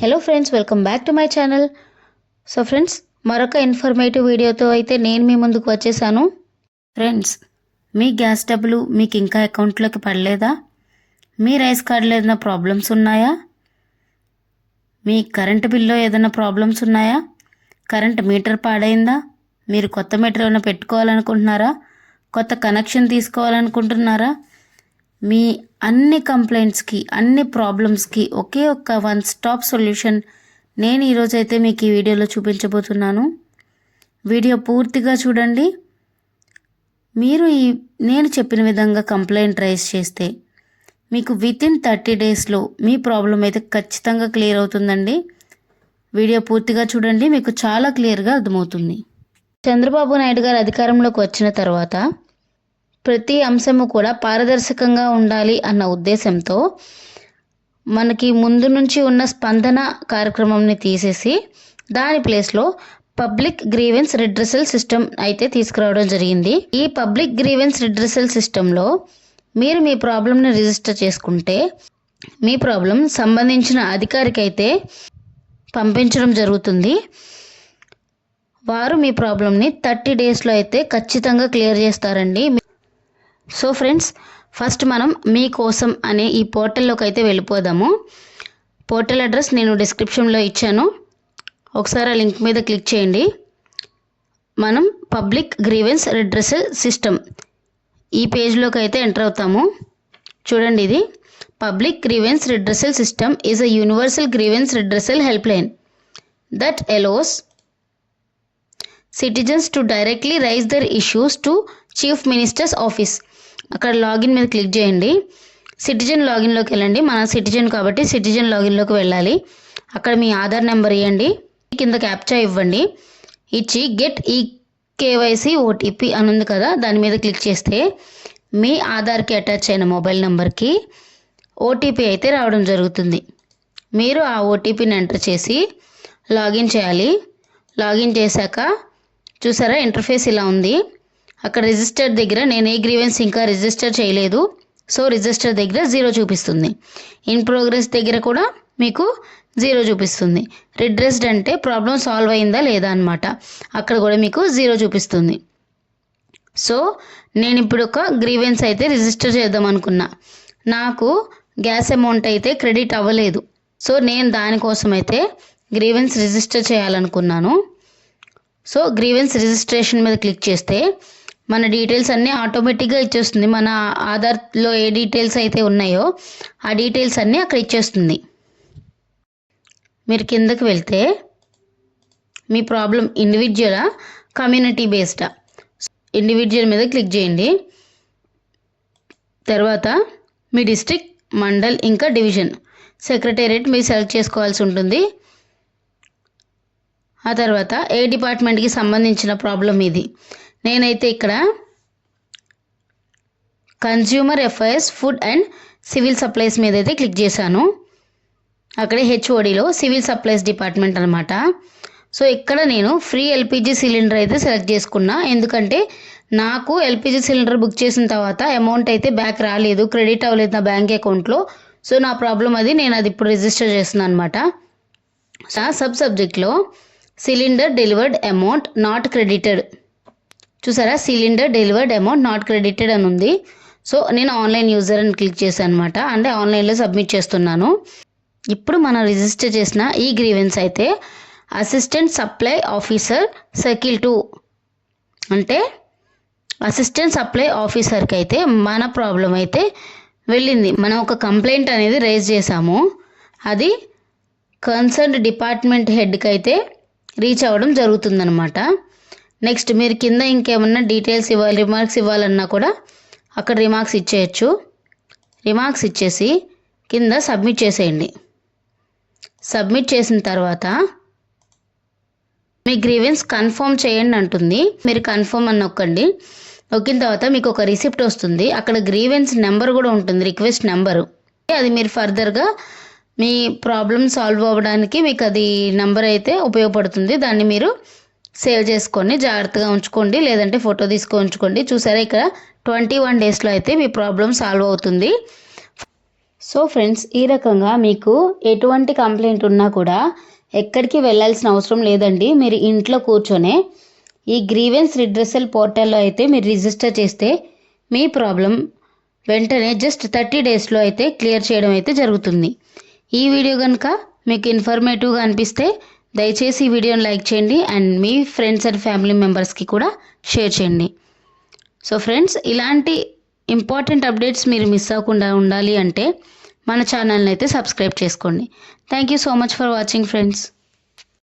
Hello friends, welcome back to my channel. So friends, మరొక informative వీడియోతో అయితే నేను మీ ముందుకు వచ్చేసాను. ఫ్రెండ్స్, మీ గ్యాస్ డబ్బులు మీకు ఇంకా అకౌంట్లోకి పడలేదా? మీ రైస్ కార్డులో ఏదైనా ప్రాబ్లమ్స్ ఉన్నాయా? మీ కరెంటు బిల్లో ఏదైనా ప్రాబ్లమ్స్ ఉన్నాయా? కరెంట్ మీటర్ పాడైందా? మీరు కొత్త మీటర్ ఏమైనా పెట్టుకోవాలనుకుంటున్నారా? కొత్త కనెక్షన్ తీసుకోవాలనుకుంటున్నారా? మీ అన్ని కంప్లైంట్స్కి, అన్ని ప్రాబ్లమ్స్కి ఒకే ఒక్క వన్ స్టాప్ సొల్యూషన్ నేను ఈరోజైతే మీకు ఈ వీడియోలో చూపించబోతున్నాను. వీడియో పూర్తిగా చూడండి. మీరు నేను చెప్పిన విధంగా కంప్లైంట్ రైజ్ చేస్తే మీకు వితిన్ 30 డేస్లో మీ ప్రాబ్లం అయితే ఖచ్చితంగా క్లియర్ అవుతుందండి. వీడియో పూర్తిగా చూడండి, మీకు చాలా క్లియర్గా అర్థమవుతుంది. చంద్రబాబు నాయుడు గారు అధికారంలోకి వచ్చిన తర్వాత ప్రతి అంశము కూడా పారదర్శకంగా ఉండాలి అన్న ఉద్దేశంతో మనకి ముందు నుంచి ఉన్న స్పందన కార్యక్రమంని తీసేసి దాని ప్లేస్లో పబ్లిక్ గ్రీవెన్స్ రిడ్రెసల్ సిస్టమ్ అయితే తీసుకురావడం జరిగింది. ఈ పబ్లిక్ గ్రీవెన్స్ రిడ్రెసల్ సిస్టంలో మీరు మీ ప్రాబ్లంని రిజిస్టర్ చేసుకుంటే మీ ప్రాబ్లం సంబంధించిన అధికారికి అయితే పంపించడం జరుగుతుంది. వారు మీ ప్రాబ్లంని 30 డేస్లో అయితే ఖచ్చితంగా క్లియర్ చేస్తారండి. సో ఫ్రెండ్స్, ఫస్ట్ మనం మీకోసం అనే ఈ పోర్టల్లోకి అయితే వెళ్ళిపోదాము. పోర్టల్ అడ్రస్ నేను డిస్క్రిప్షన్లో ఇచ్చాను, ఒకసారి ఆ లింక్ మీద క్లిక్ చేయండి. మనం పబ్లిక్ గ్రీవెన్స్ రిడ్రెసల్ సిస్టమ్ ఈ పేజ్లోకి అయితే ఎంటర్ అవుతాము. చూడండి, ఇది public grievance redressal system is a universal grievance redressal help line that allows citizens to directly raise their issues to chief minister's office. అక్కడ లాగిన్ మీద క్లిక్ చేయండి. సిటిజన్ లాగిన్లోకి వెళ్ళండి. మన సిటిజన్ కాబట్టి సిటిజన్ లాగిన్లోకి వెళ్ళాలి. అక్కడ మీ ఆధార్ నెంబర్ ఇవ్వండి, కింద క్యాప్చా ఇవ్వండి. ఇచ్చి గెట్ ఈ కేవైసీ ఓటీపీ అని ఉంది కదా, దాని మీద క్లిక్ చేస్తే మీ ఆధార్కి అటాచ్ అయిన మొబైల్ నెంబర్కి ఓటీపీ అయితే రావడం జరుగుతుంది. మీరు ఆ ఓటీపీని ఎంటర్ చేసి లాగిన్ చేయాలి. లాగిన్ చేశాక చూసారా, ఇంటర్ఫేస్ ఇలా ఉంది. అక్కడ రిజిస్టర్ దగ్గర నేను ఏ గ్రీవెన్స్ ఇంకా రిజిస్టర్ చేయలేదు, సో రిజిస్టర్ దగ్గర 0 చూపిస్తుంది. ఇన్ ప్రోగ్రెస్ దగ్గర కూడా మీకు 0 చూపిస్తుంది. రిడ్రెస్డ్ అంటే ప్రాబ్లం సాల్వ్ అయిందా లేదా అనమాట, అక్కడ కూడా మీకు 0 చూపిస్తుంది. సో నేను ఇప్పుడు ఒక గ్రీవెన్స్ అయితే రిజిస్టర్ చేద్దాం అనుకున్నా. నాకు గ్యాస్ అమౌంట్ అయితే క్రెడిట్ అవ్వలేదు, సో నేను దానికోసం అయితే గ్రీవెన్స్ రిజిస్టర్ చేయాలనుకున్నాను. సో గ్రీవెన్స్ రిజిస్ట్రేషన్ మీద క్లిక్ చేస్తే మన డీటెయిల్స్ అన్నీ ఆటోమేటిక్గా ఇచ్చేస్తుంది. మన ఆధార్లో ఏ డీటెయిల్స్ అయితే ఉన్నాయో ఆ డీటెయిల్స్ అన్నీ అక్కడ ఇచ్చేస్తుంది. మీరు కిందకి వెళ్తే మీ ప్రాబ్లం ఇండివిజువలా కమ్యూనిటీ బేస్డా, ఇండివిజువల్ మీద క్లిక్ చేయండి. తర్వాత మీ డిస్ట్రిక్ట్, మండల్ ఇంకా డివిజన్, సెక్రటేరియట్ మీరు సెలెక్ట్ చేసుకోవాల్సి ఉంటుంది. ఆ తర్వాత ఏ డిపార్ట్మెంట్కి సంబంధించిన ప్రాబ్లం ఇది. నేనైతే ఇక్కడ consumer affairs, food and civil supplies మీద అయితే క్లిక్ చేశాను. అక్కడే హెచ్ఓడిలో సివిల్ సప్లైస్ డిపార్ట్మెంట్ అనమాట. సో ఇక్కడ నేను ఫ్రీ ఎల్పిజి సిలిండర్ అయితే సెలెక్ట్ చేసుకున్నా, ఎందుకంటే నాకు ఎల్పిజి సిలిండర్ బుక్ చేసిన తర్వాత అమౌంట్ అయితే బ్యాక్ రాలేదు, క్రెడిట్ అవ్వలేదు నా బ్యాంక్ అకౌంట్లో. సో నా ప్రాబ్లం అది, నేను అది ఇప్పుడు రిజిస్టర్ చేస్తున్నాను అనమాట. సబ్ సబ్జెక్ట్లో cylinder delivered amount not credited, చూసారా, cylinder delivered amount not credited అని ఉంది. సో నేను ఆన్లైన్ యూజర్ అని క్లిక్ చేశాను అనమాట, అంటే ఆన్లైన్లో సబ్మిట్ చేస్తున్నాను. ఇప్పుడు మనం రిజిస్టర్ చేసిన ఈ గ్రీవెన్స్ అయితే అసిస్టెంట్ సప్లై ఆఫీసర్ సర్కిల్ 2, అంటే అసిస్టెంట్ సప్లై ఆఫీసర్కి అయితే మన ప్రాబ్లం అయితే వెళ్ళింది. మనం ఒక కంప్లైంట్ అనేది రైజ్ చేసాము, అది కన్సర్న్డ్ డిపార్ట్మెంట్ హెడ్కి అయితే రీచ్ అవ్వడం జరుగుతుందన్నమాట. నెక్స్ట్ మీరు కింద ఇంకేమన్నా డీటెయిల్స్ ఇవ్వాలి, రిమార్క్స్ ఇవ్వాలన్నా కూడా అక్కడ రిమార్క్స్ ఇచ్చేయచ్చు. రిమార్క్స్ ఇచ్చేసి కింద సబ్మిట్ చేసేయండి. సబ్మిట్ చేసిన తర్వాత మీ గ్రీవెన్స్ కన్ఫర్మ్ చేయండి అంటుంది. మీరు కన్ఫర్మ్ అని నొక్కండి. నొక్కిన తర్వాత మీకు ఒక రిసిప్ట్ వస్తుంది. అక్కడ గ్రీవెన్స్ నెంబర్ కూడా ఉంటుంది, రిక్వెస్ట్ నెంబరు. అది మీరు ఫర్దర్గా మీ ప్రాబ్లం సాల్వ్ అవ్వడానికి మీకు అది నెంబర్ అయితే ఉపయోగపడుతుంది. దాన్ని మీరు సేవ్ చేసుకొని జాగ్రత్తగా ఉంచుకోండి, లేదంటే ఫోటో తీసుకొని ఉంచుకోండి. చూసారా, ఇక్కడ 21 డేస్లో అయితే మీ ప్రాబ్లం సాల్వ్ అవుతుంది. సో ఫ్రెండ్స్, ఈ రకంగా మీకు ఎటువంటి కంప్లైంట్ ఉన్నా కూడా ఎక్కడికి వెళ్ళాల్సిన అవసరం లేదండి. మీరు ఇంట్లో కూర్చొనే ఈ గ్రీవెన్స్ రిడ్రెసల్ పోర్టల్లో అయితే మీరు రిజిస్టర్ చేస్తే మీ ప్రాబ్లం వెంటనే జస్ట్ 30 డేస్లో అయితే క్లియర్ చేయడం అయితే జరుగుతుంది. ఈ వీడియో కనుక మీకు ఇన్ఫర్మేటివ్గా అనిపిస్తే దయచేసి ఈ వీడియోని లైక్ చేయండి and me friends and family మెంబర్స్కి కూడా షేర్ చేయండి. సో ఫ్రెండ్స్, ఇలాంటి ఇంపార్టెంట్ అప్డేట్స్ మీరు మిస్ అవ్వకుండా ఉండాలి అంటే మన ఛానల్ని అయితే సబ్స్క్రైబ్ చేసుకోండి. Thank you so much for watching friends.